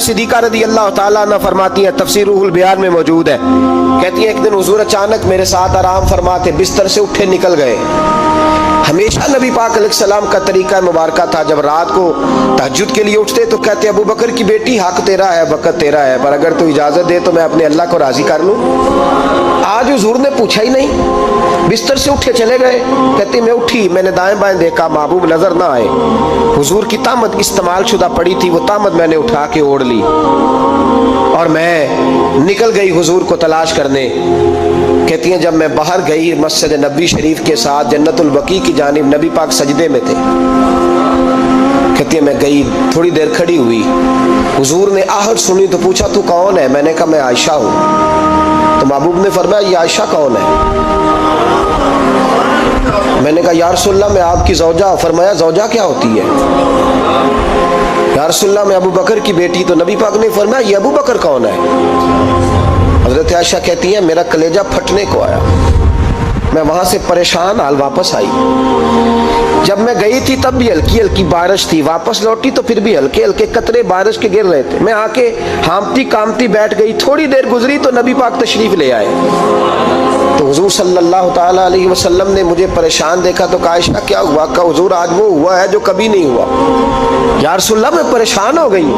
सिद्दीक़ा रज़ी अल्लाह ताला अन्हा फरमाती हैं, तफसीर रूहुल बयान में मौजूद है, कहती हैं एक दिन हुजूर अचानक मेरे साथ आराम फरमाते बिस्तर से उठे निकल गए। हमेशा नबी पाक अलैहिस्सलाम का तरीका मुबारक था, जब रात को तहज्जुद के लिए उठते तो कहते अबू बकर की बेटी हक तेरा है, वक़्त तेरा है, पर अगर तू इजाज़त दे तो मैं अपने अल्लाह को राज़ी कर लूँ। आज हुजूर ने पूछा ही नहीं, बिस्तर से उठे चले गए। कहते मैं उठी, मैंने दाएं बाएं देखा, महबूब नजर ना आए। हुजूर की तामत इस्तेमाल शुदा पड़ी थी, वो तामत मैंने उठा के ओढ़ ली और मैं निकल गई हुजूर को तलाश करने। कहती हैं जब मैं बाहर गई मस्जिद नबी शरीफ के साथ जन्नतुल बकी की जानिब, नबी पाक सजदे में थे। कहती है मैं गई, थोड़ी देर खड़ी हुई, हुजूर ने आहट सुनी तो पूछा तू कौन है? मैंने कहा मैं आयशा हूँ। तो महबूब ने फरमाया ये आयशा कौन है? मैंने कहा या रसूलल्लाह मैं आपकी ज़ौजा। फरमाया ज़ौजा क्या होती है? या रसूलल्लाह मैं अबू बकर की बेटी। तो नबी पाक ने फरमाया ये अबू बकर कौन है? हज़रत आयशा कहती है मेरा कलेजा फटने को आया, मैं वहां से परेशान हाल वापस आई। जब मैं गई थी तब भी हल्की हल्की बारिश थी, वापस लौटी तो फिर भी हल्के हल्के कतरे बारिश के गिर रहे थे। मैं आके हामती कामती बैठ गई, थोड़ी देर गुजरी तो नबी पाक तशरीफ ले आए। तो हुजूर सल्लल्लाहु ताला अलैहि वसल्लम ने मुझे परेशान देखा तो कहा आयशा क्या हुआ? कहा हुजूर आज वो हुआ है जो कभी नहीं हुआ। या रसूलल्लाह मैं परेशान हो गई।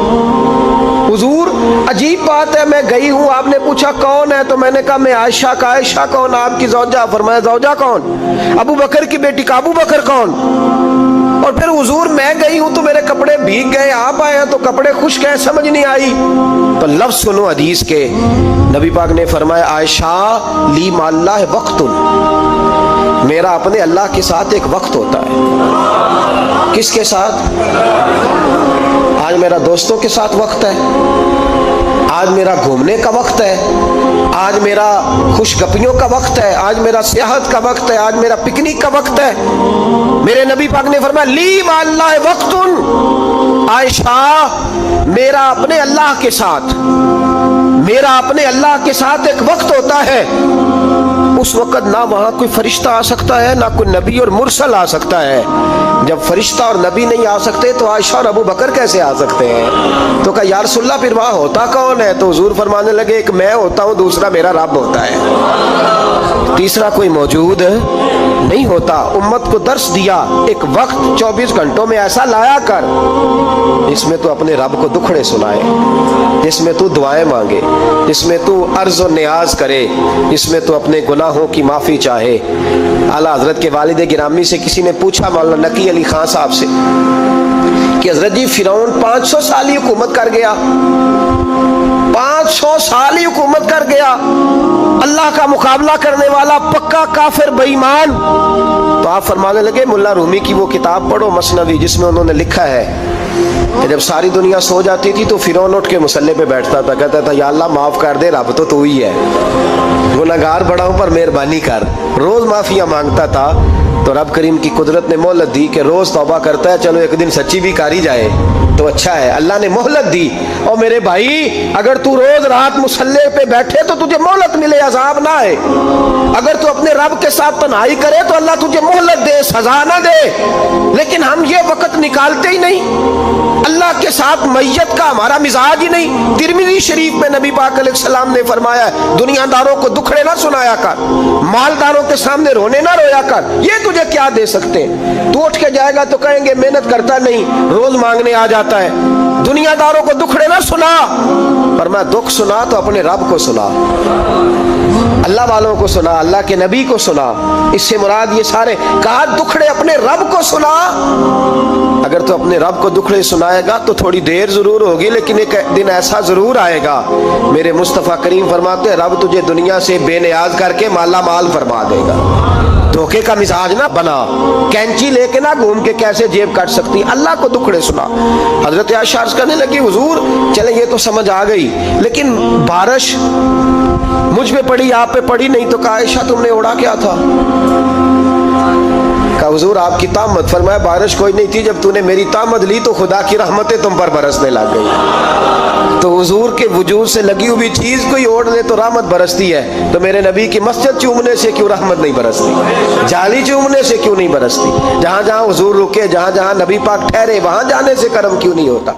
हुजूर अजीब बात है, मैं गई हूँ, आपने पूछा कौन है तो मैंने कहा मैं आयशा का। आयशा कौन? आपकी ज़ौजा। फरमाया ज़ौजा कौन? अबू बकर की बेटी का। अबू बकर कौन? और फिर हुजूर मैं गई हूँ तो मेरे कपड़े भीग गए, आप आए हैं तो कपड़े खुश्क हैं, समझ नहीं आई। तो लफ्ज सुनो हदीस के, नबी पाक ने फरमाया आयशा ली माल्लाह वक्तुन, मेरा अपने अल्लाह के साथ एक वक्त होता है। किसके साथ? आज मेरा दोस्तों के साथ वक्त है, आज मेरा घूमने का वक्त है, आज मेरा खुशगपियों का वक्त है, आज मेरा सियाहत का वक्त है, आज मेरा पिकनिक का वक्त है। मेरे नबी पाक ने फरमाया ली माल्लाह वक्तुन, आयशा मेरा अपने अल्लाह के साथ, मेरा अपने अल्लाह के साथ एक वक्त होता है। उस वक्त ना वहां कोई फरिश्ता आ सकता है, ना कोई नबी और मुरसल आ सकता है। जब फरिश्ता और नबी नहीं आ सकते तो आयशा और अबू बकर कैसे आ सकते हैं? तो कहा या रसूलल्लाह फिर वहां होता कौन है? तो हुजूर फरमाने लगे एक मैं होता हूं, दूसरा मेरा रब होता है, तीसरा कोई मौजूद नहीं होता। उम्मत को दर्श दिया एक वक्त 24 घंटों में ऐसा लाया कर इसमें तू अपने रब को दुखड़े सुनाए, जिसमें तू दुआएं मांगे, जिसमें तू अर्ज और नियाज करे, जिसमें तू अपने गुनाहों की माफी चाहे। आला हजरत के वालिद गिरामी से किसी ने पूछा मौलाना नकी अली खान साहब से कि हजरत जी फिरौन 500 साल ही हुकूमत कर गया, 500 साल ही हुकूमत कर गया, अल्लाह का मुकाबला करने वाला पक्का काफिर बेईमान। तो आप फरमाने लगे मुल्ला रूमी की वो किताब पढ़ो मसनवी, जिसमें उन्होंने लिखा है कि जब सारी दुनिया सो जाती थी तो फिरौन उठ के मुसल्ले पे बैठता था, कहता था या अल्लाह माफ कर दे, रब तो तू ही है, गुनहगार बड़ा हूं पर मेहरबानी कर। रोज माफिया मांगता था तो रब करीम की कुदरत ने मोहलत दी कि रोज तौबा करता है, चलो एक दिन सच्ची भी कारी जाए तो अच्छा है। अल्लाह ने मोहलत दी। और मेरे भाई अगर तू रोज रात मुसल्ले पे बैठे तो तुझे मोहलत मिले, अजाब ना आए। अगर तू अपने रब के साथ तन्हाई करे तो अल्लाह तुझे मोहलत दे, सजा ना दे। लेकिन हम ये वक्त निकालते ही नहीं, अल्लाह के साथ मैयत का हमारा मिजाज ही नहीं। तिरमिज़ी शरीफ में नबी पाक अलैहिस्सलाम ने फरमाया दुनियादारों को दुखड़े ना सुनाया कर, मालदारों के सामने रोने ना रोया कर, ये तुझे क्या दे सकते हैं? तू उठ के जाएगा तो कहेंगे मेहनत करता नहीं, रोज मांगने आ जाता है। दुनियादारों को दुखड़े ना सुना, पर मैं दुख सुना तो अपने रब को सुना, अल्लाह वालों को सुना, अल्लाह के नबी को सुना। इससे मुराद ये सारे कहा दुखड़े अपने रब को सुना। अगर तो अपने रब को दुखड़े सुनाएगा तो थोड़ी देर जरूर होगी, लेकिन एक दिन ऐसा जरूर आएगा, मेरे मुस्तफ़ा करीम फरमाते हैं रब तुझे दुनिया से बेनियाज करके माला माल फरमा देगा। धोखे का मिजाज ना बना, कैंची लेके ना घूम के कैसे जेब काट सकती, अल्लाह को दुखड़े सुना। हजरत आयशा अर्ज़ करने लगी हुजूर चले ये तो समझ आ गई, लेकिन बारिश मुझ पे पड़ी आप पे पड़ी नहीं। तो कहा आयशा तुमने ओढ़ा क्या था? कहा हुजूर आपकी तामत। फरमाया बारिश कोई नहीं थी, जब तूने मेरी तामत ली तो खुदा की रहमतें तुम पर बरसने लग गई। तो हुजूर के वजूद से लगी हुई चीज कोई ओढ़ ले तो रहमत बरसती है, तो मेरे नबी की मस्जिद चूमने से क्यों रहमत नहीं बरसती? जाली चूमने से क्यों नहीं बरसती? जहां जहां हुजूर रुके, जहां जहां नबी पाक ठहरे, वहां जाने से करम क्यों नहीं होता?